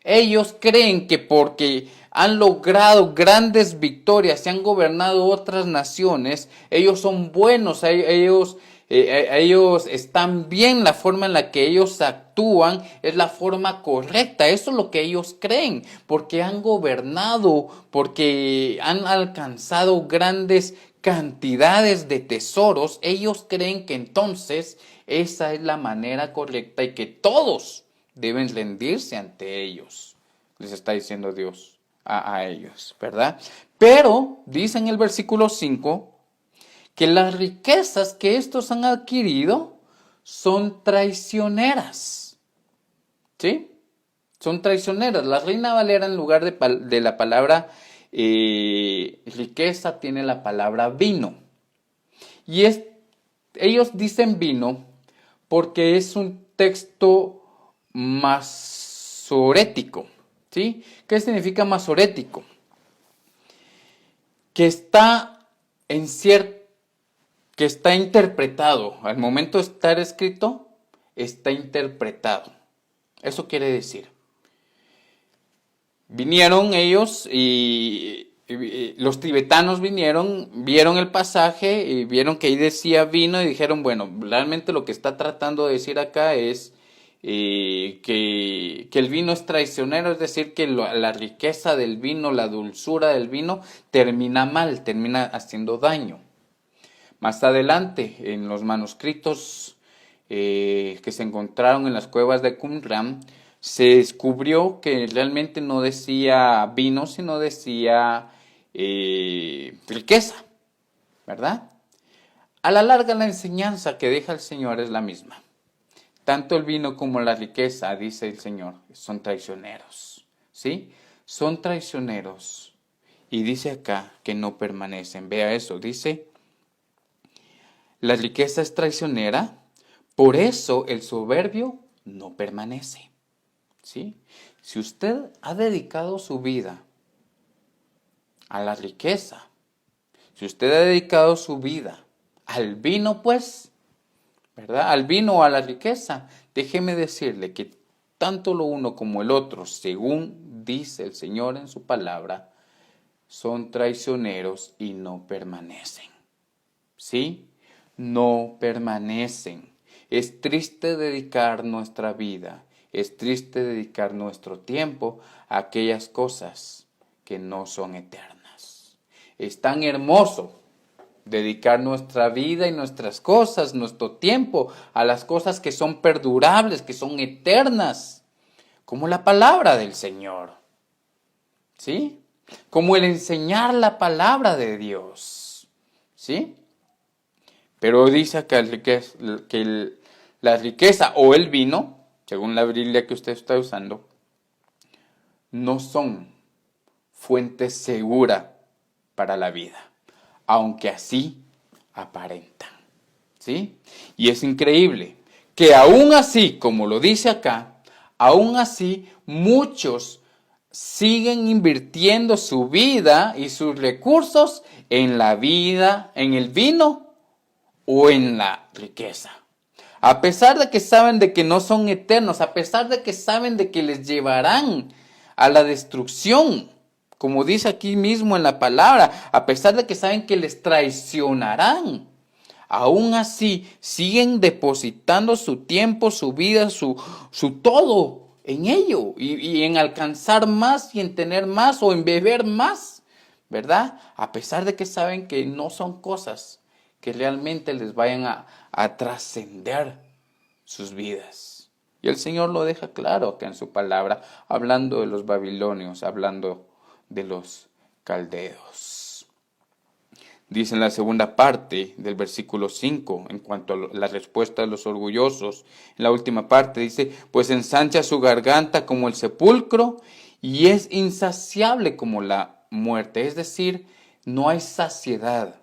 Ellos creen que porque han logrado grandes victorias y han gobernado otras naciones, ellos son buenos, ellos están bien, la forma en la que ellos actúan es la forma correcta. Eso es lo que ellos creen, porque han gobernado, porque han alcanzado grandes cantidades de tesoros. Ellos creen que entonces esa es la manera correcta y que todos deben rendirse ante ellos. Les está diciendo Dios a ellos, ¿verdad? Pero dice en el versículo 5 que las riquezas que estos han adquirido son traicioneras. ¿Sí? Son traicioneras. La Reina Valera, en lugar de la palabra riqueza, tiene la palabra vino. Y ellos dicen vino porque es un texto masorético. ¿Sí? ¿Qué significa masorético? Que está que está interpretado. Al momento de estar escrito, está interpretado. Eso quiere decir. Vinieron ellos y los tibetanos vieron el pasaje y vieron que ahí decía vino y dijeron, bueno, realmente lo que está tratando de decir acá es que el vino es traicionero, es decir, que la riqueza del vino, la dulzura del vino termina mal, termina haciendo daño. Más adelante, en los manuscritos que se encontraron en las cuevas de Qumran, se descubrió que realmente no decía vino, sino decía riqueza, ¿verdad? A la larga, la enseñanza que deja el Señor es la misma. Tanto el vino como la riqueza, dice el Señor, son traicioneros, ¿sí? Son traicioneros. Y dice acá que no permanecen. Vea eso, dice, la riqueza es traicionera, por eso el soberbio no permanece, ¿sí? Si usted ha dedicado su vida a la riqueza, si usted ha dedicado su vida al vino, pues, ¿verdad? Al vino o a la riqueza. Déjeme decirle que tanto lo uno como el otro, según dice el Señor en su palabra, son traicioneros y no permanecen. ¿Sí? No permanecen. Es triste dedicar nuestra vida, es triste dedicar nuestro tiempo a aquellas cosas que no son eternas. Es tan hermoso dedicar nuestra vida y nuestras cosas, nuestro tiempo a las cosas que son perdurables, que son eternas, como la palabra del Señor. ¿Sí? Como el enseñar la palabra de Dios. ¿Sí? Pero dice que la riqueza o el vino, según la Biblia que usted está usando, no son fuente segura para la vida, aunque así aparentan. ¿Sí? Y es increíble que aún así, como lo dice acá, aún así muchos siguen invirtiendo su vida y sus recursos en la vida, en el vino o en la riqueza. A pesar de que saben de que no son eternos, a pesar de que saben de que les llevarán a la destrucción, como dice aquí mismo en la palabra, a pesar de que saben que les traicionarán, aún así siguen depositando su tiempo, su vida, su todo en ello y en alcanzar más y en tener más o en beber más, ¿verdad? A pesar de que saben que no son cosas que realmente les vayan a trascender sus vidas. Y el Señor lo deja claro que en su palabra, hablando de los babilonios, hablando de los caldeos. Dice en la segunda parte del versículo 5, en cuanto a la respuesta de los orgullosos, en la última parte dice, pues ensancha su garganta como el sepulcro y es insaciable como la muerte. Es decir, no hay saciedad.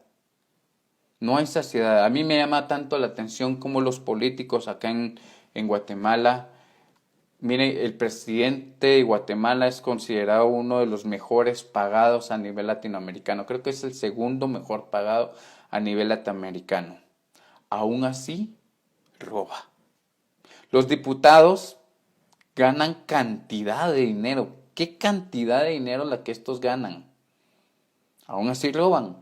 No hay saciedad. A mí me llama tanto la atención como los políticos acá en Guatemala. Mire, el presidente de Guatemala es considerado uno de los mejores pagados a nivel latinoamericano. Creo que es el segundo mejor pagado a nivel latinoamericano. Aún así, roba. Los diputados ganan cantidad de dinero. ¿Qué cantidad de dinero la que estos ganan? Aún así roban.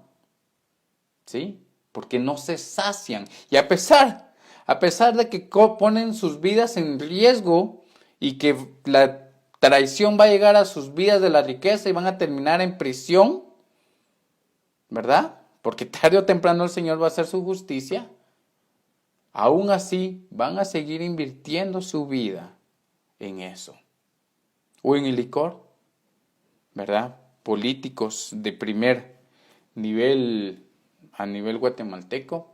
¿Sí? Porque no se sacian. Y a pesar de que ponen sus vidas en riesgo y que la traición va a llegar a sus vidas de la riqueza y van a terminar en prisión, ¿verdad? Porque tarde o temprano el Señor va a hacer su justicia. Aún así van a seguir invirtiendo su vida en eso. O en el licor, ¿verdad? Políticos de primer nivel a nivel guatemalteco,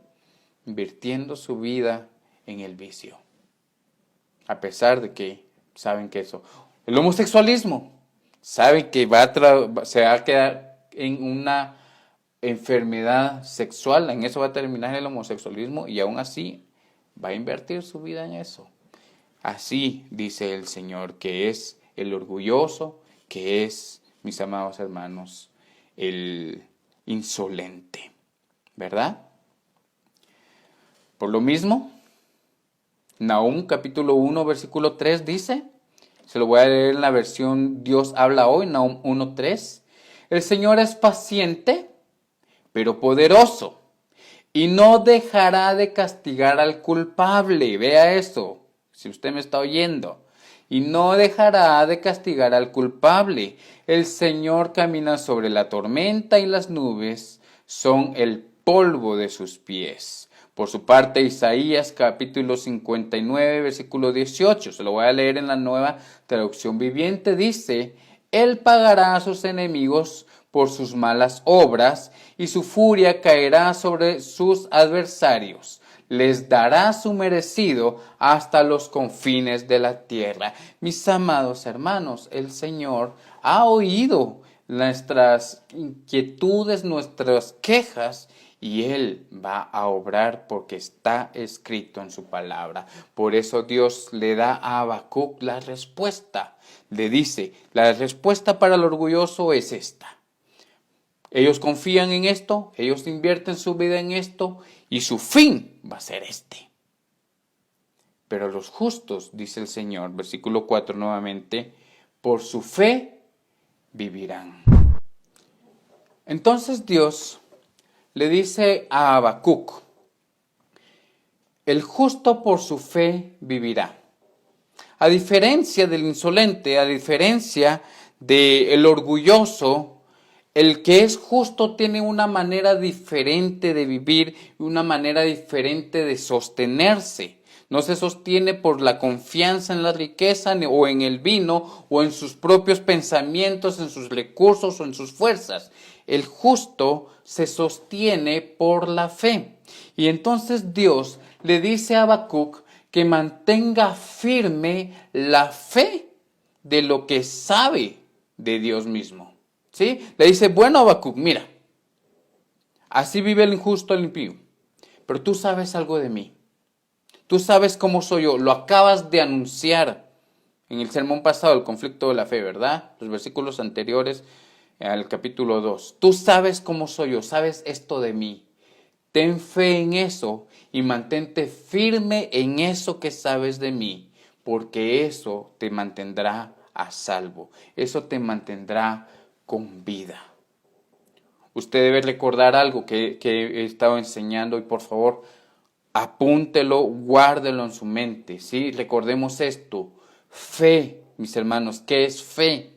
invirtiendo su vida en el vicio. A pesar de que saben que eso. El homosexualismo, saben que se va a quedar en una enfermedad sexual, en eso va a terminar el homosexualismo y aún así va a invertir su vida en eso. Así dice el Señor, que es el orgulloso, que es, mis amados hermanos, el insolente. ¿Verdad? Por lo mismo, Nahum capítulo 1 versículo 3 dice, se lo voy a leer en la versión Dios habla hoy, Nahum 1:3, el Señor es paciente, pero poderoso, y no dejará de castigar al culpable. Vea eso, si usted me está oyendo. Y no dejará de castigar al culpable. El Señor camina sobre la tormenta y las nubes son el polvo de sus pies. Por su parte, Isaías capítulo 59, versículo 18, se lo voy a leer en la Nueva Traducción Viviente, dice, Él pagará a sus enemigos por sus malas obras y su furia caerá sobre sus adversarios. Les dará su merecido hasta los confines de la tierra. Mis amados hermanos, el Señor ha oído nuestras inquietudes, nuestras quejas, y Él va a obrar porque está escrito en su palabra. Por eso Dios le da a Habacuc la respuesta. Le dice, la respuesta para el orgulloso es esta. Ellos confían en esto, ellos invierten su vida en esto y su fin va a ser este. Pero los justos, dice el Señor, versículo 4 nuevamente, por su fe vivirán. Entonces Dios le dice a Habacuc, el justo por su fe vivirá. A diferencia del insolente, a diferencia del orgulloso, el que es justo tiene una manera diferente de vivir, una manera diferente de sostenerse. No se sostiene por la confianza en la riqueza o en el vino o en sus propios pensamientos, en sus recursos o en sus fuerzas. El justo se sostiene por la fe. Y entonces Dios le dice a Habacuc que mantenga firme la fe de lo que sabe de Dios mismo. ¿Sí? Le dice, bueno, Habacuc, mira, así vive el injusto, el impío, pero tú sabes algo de mí. Tú sabes cómo soy yo, lo acabas de anunciar en el sermón pasado, el conflicto de la fe, ¿verdad? Los versículos anteriores al capítulo 2. Tú sabes cómo soy yo, sabes esto de mí. Ten fe en eso y mantente firme en eso que sabes de mí, porque eso te mantendrá a salvo, eso te mantendrá con vida. Usted debe recordar algo que he estado enseñando y por favor, apúntelo, guárdelo en su mente, ¿sí? Recordemos esto, fe, mis hermanos, ¿qué es fe?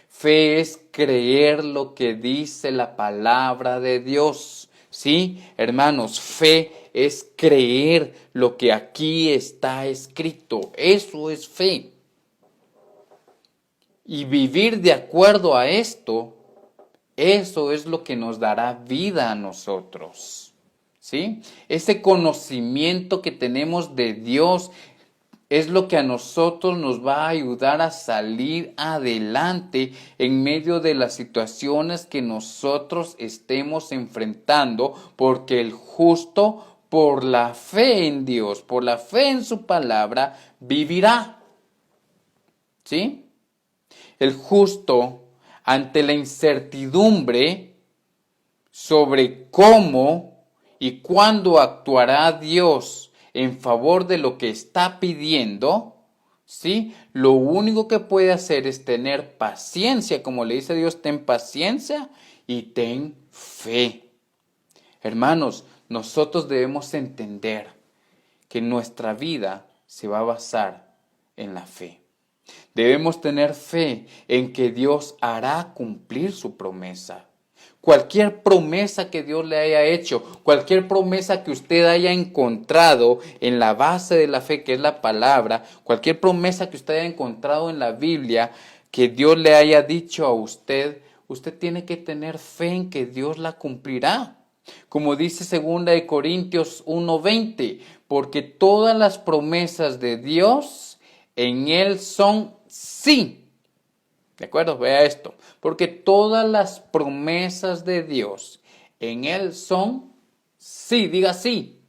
Fe es creer lo que dice la palabra de Dios, ¿sí? Hermanos, fe es creer lo que aquí está escrito, eso es fe. Y vivir de acuerdo a esto, eso es lo que nos dará vida a nosotros. ¿Sí? Ese conocimiento que tenemos de Dios es lo que a nosotros nos va a ayudar a salir adelante en medio de las situaciones que nosotros estemos enfrentando, porque el justo, por la fe en Dios, por la fe en su palabra, vivirá. ¿Sí? El justo, ante la incertidumbre sobre cómo y cuándo actuará Dios en favor de lo que está pidiendo, ¿sí? Lo único que puede hacer es tener paciencia, como le dice Dios, ten paciencia y ten fe. Hermanos, nosotros debemos entender que nuestra vida se va a basar en la fe. Debemos tener fe en que Dios hará cumplir su promesa. Cualquier promesa que Dios le haya hecho, cualquier promesa que usted haya encontrado en la base de la fe, que es la palabra, cualquier promesa que usted haya encontrado en la Biblia, que Dios le haya dicho a usted, usted tiene que tener fe en que Dios la cumplirá. Como dice 2 Corintios 1:20, porque todas las promesas de Dios en Él son sí. ¿De acuerdo? Vea esto. Porque todas las promesas de Dios en Él son sí. Diga sí.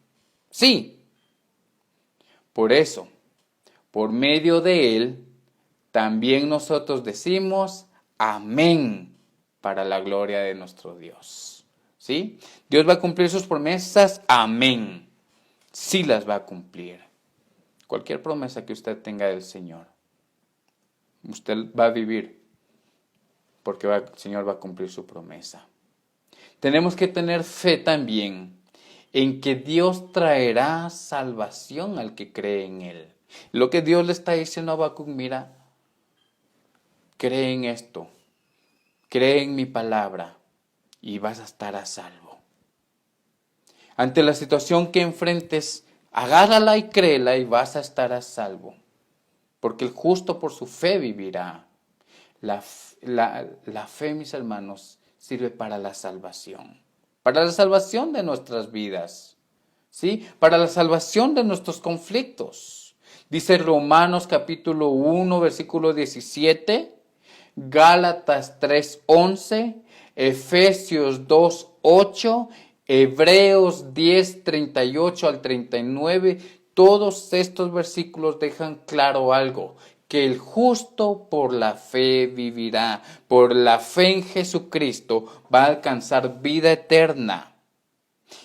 Sí. Por eso, por medio de Él, también nosotros decimos amén para la gloria de nuestro Dios. ¿Sí? Dios va a cumplir sus promesas. Amén. Sí las va a cumplir. Cualquier promesa que usted tenga del Señor, usted va a vivir porque el Señor va a cumplir su promesa. Tenemos que tener fe también en que Dios traerá salvación al que cree en Él. Lo que Dios le está diciendo a Habacuc, mira, cree en esto, cree en mi palabra y vas a estar a salvo. Ante la situación que enfrentes, agárrala y créela y vas a estar a salvo. Porque el justo por su fe vivirá. La fe, mis hermanos, sirve para la salvación de nuestras vidas, ¿sí? Para la salvación de nuestros conflictos. Dice Romanos capítulo 1, versículo 17, Gálatas 3:11, Efesios 2:8, Hebreos 10:38 al 39, todos estos versículos dejan claro algo, que el justo por la fe vivirá, por la fe en Jesucristo va a alcanzar vida eterna.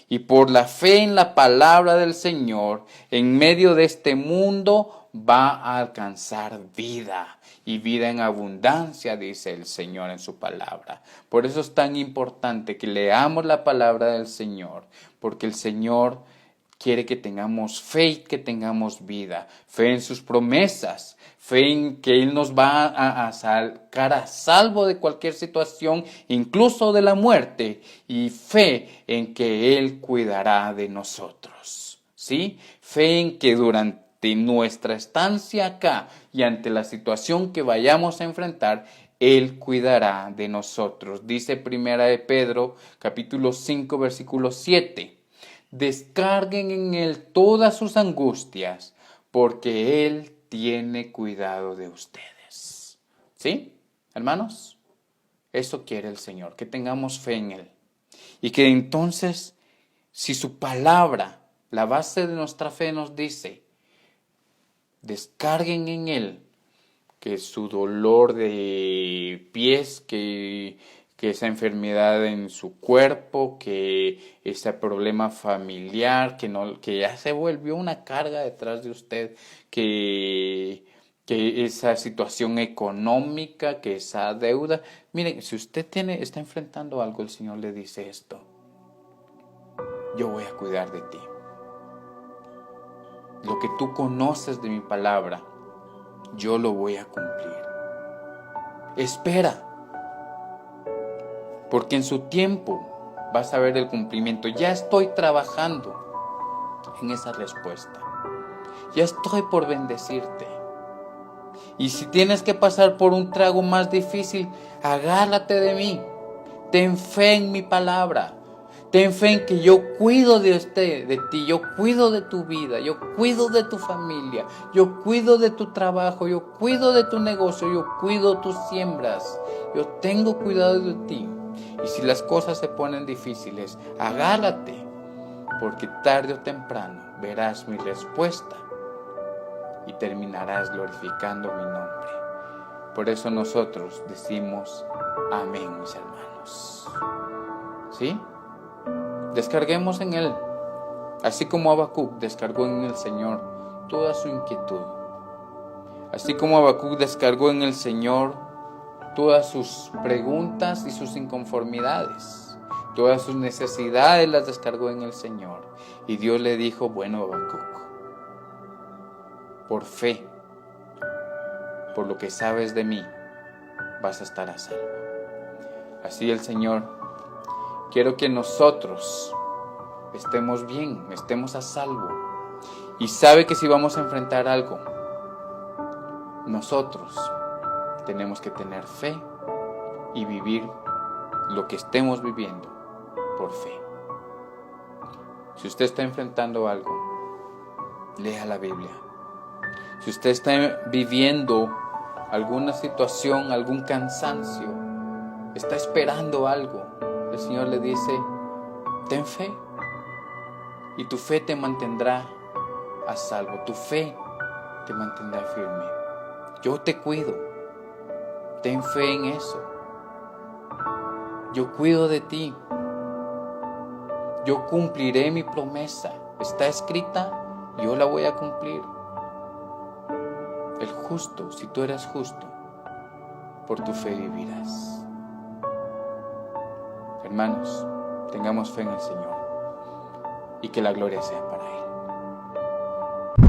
Y por la fe en la palabra del Señor, en medio de este mundo, va a alcanzar vida. Y vida en abundancia, dice el Señor en su palabra. Por eso es tan importante que leamos la palabra del Señor, porque el Señor quiere que tengamos fe y que tengamos vida, fe en sus promesas, fe en que Él nos va a sacar a salvo de cualquier situación, incluso de la muerte, y fe en que Él cuidará de nosotros, ¿sí? Fe en que durante nuestra estancia acá y ante la situación que vayamos a enfrentar, Él cuidará de nosotros. Dice Primera de Pedro, capítulo 5, versículo 7. Descarguen en Él todas sus angustias, porque Él tiene cuidado de ustedes. ¿Sí, hermanos? Eso quiere el Señor, que tengamos fe en Él. Y que entonces, si su palabra, la base de nuestra fe nos dice, descarguen en Él, que su dolor de pies, que esa enfermedad en su cuerpo, que ese problema familiar, que ya se volvió una carga detrás de usted, que esa situación económica, que esa deuda. Miren, si usted está enfrentando algo, el Señor le dice esto: yo voy a cuidar de ti. Lo que tú conoces de mi palabra, yo lo voy a cumplir. Espera, porque en su tiempo vas a ver el cumplimiento. Ya estoy trabajando en esa respuesta. Ya estoy por bendecirte. Y si tienes que pasar por un trago más difícil, agárrate de mí. Ten fe en mi palabra. Ten fe en que yo cuido de ti, yo cuido de tu vida, yo cuido de tu familia, yo cuido de tu trabajo, yo cuido de tu negocio, yo cuido tus siembras. Yo tengo cuidado de ti. Y si las cosas se ponen difíciles, agárrate, porque tarde o temprano verás mi respuesta y terminarás glorificando mi nombre. Por eso nosotros decimos amén, mis hermanos. ¿Sí? Descarguemos en Él, así como Habacuc descargó en el Señor toda su inquietud. Así como Habacuc descargó en el Señor todas sus preguntas y sus inconformidades. Todas sus necesidades las descargó en el Señor. Y Dios le dijo: bueno, Habacuc, por fe, por lo que sabes de mí, vas a estar a salvo. Así el Señor, quiero que nosotros estemos bien, estemos a salvo. Y sabe que si vamos a enfrentar algo, nosotros tenemos que tener fe y vivir lo que estemos viviendo por fe. Si usted está enfrentando algo, lea la Biblia. Si usted está viviendo alguna situación, algún cansancio, está esperando algo, el Señor le dice: ten fe. Y tu fe te mantendrá a salvo. Tu fe te mantendrá firme. Yo te cuido. Ten fe en eso. Yo cuido de ti. Yo cumpliré mi promesa. Está escrita, yo la voy a cumplir. El justo, si tú eres justo, por tu fe vivirás. Hermanos, tengamos fe en el Señor y que la gloria sea para Él.